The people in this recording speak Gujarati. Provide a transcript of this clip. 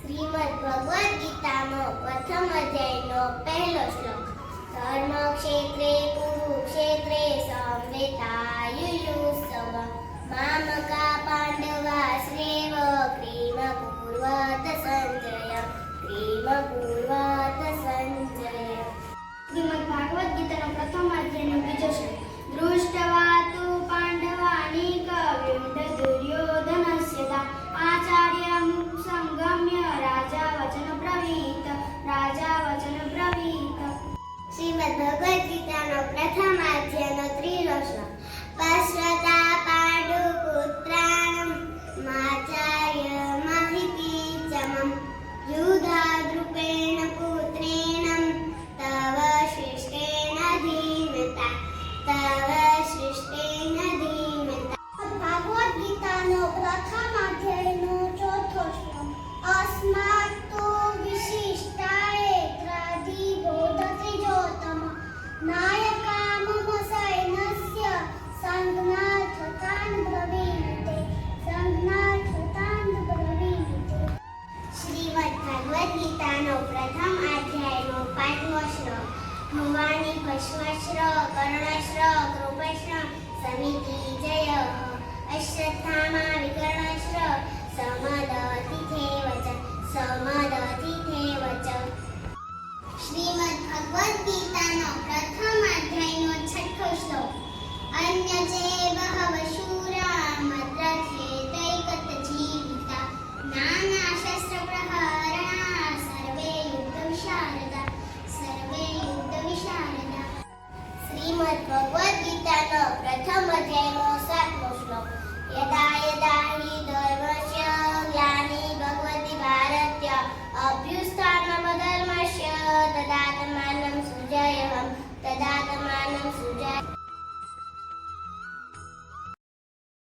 શ્રીમદ ભગવદ ગીતાનો પ્રથમ અધ્યાયનો પહેલો શ્લોક. ધર્મ ક્ષેત્રે કુરુક્ષેત્રે સંવેતાયુયુસ્સવ મામકા પાંડવા શ્રેવ ક્રીમ પૂર્વત સંજય શ્રીમદ ભાગવત ગીતાનો પ્રથમ અધ્યાયનો બીજો શ્લોક. દૃષ્ટવા તુ પાંડવાનીક વ્યુઢ દુર્યોધનસ્ય તા આચાર્યં સંગમ્ય રાજા વચન બ્રવીત. શ્રીમદ ભગવદ ગીતાનો પ્રથમ અધ્યાયનો ત્રીજો શ્લોક. પશ્યતા પાંડુપુત્રાણમ માચાર્ય મહિતીચમં યુધાદ્રુપેણ પુત્રેણ તવ શિષ્ટેન ધીમતા. ભાગવત ગીતાનો પ્રથમ અધ્યાયનો ચોથો શ્લોક. અસ્માત તો વિશિષ્ટાય ત્રાધિબોધ ત્રિજોતમ નાયકામમ સૈન્યસ્ય સંજ્ઞાર્થતાન બ્રવીતે. શ્રીમદ ભગવદ ગીતાનો પ્રથમ અધ્યાયનો પાંચમો શ્લોક. ભવાની ભસ્મશ્ર કર્ણશ્ર કૃપશ્ર સમિતિ જય અશ્વત્થામા વિકર્ણશ્ર સમદતિથે વચ. શ્રીમદ ભગવદ ગીતાનો પ્રથમ અધ્યાયનો છઠ્ઠો શ્લોક. અન્ય ચે બહવ શૂરા મદ્રથે તૈકત જીવિતા નાના શસ્ત્ર પ્રહારણા સર્વે યુદ્ધ વિશારદા. શ્રીમદ ભગવદ ગીતાનો પ્રથમ અધ્યાયનો સાતમો શ્લોક. યદા યદા હિ ધર્મસ્ય ગ્લાનિ ભગવતી ભારત્ય અભ્યુત્થાનમધર્મસ્ય તદાત્માનં સૃજયહં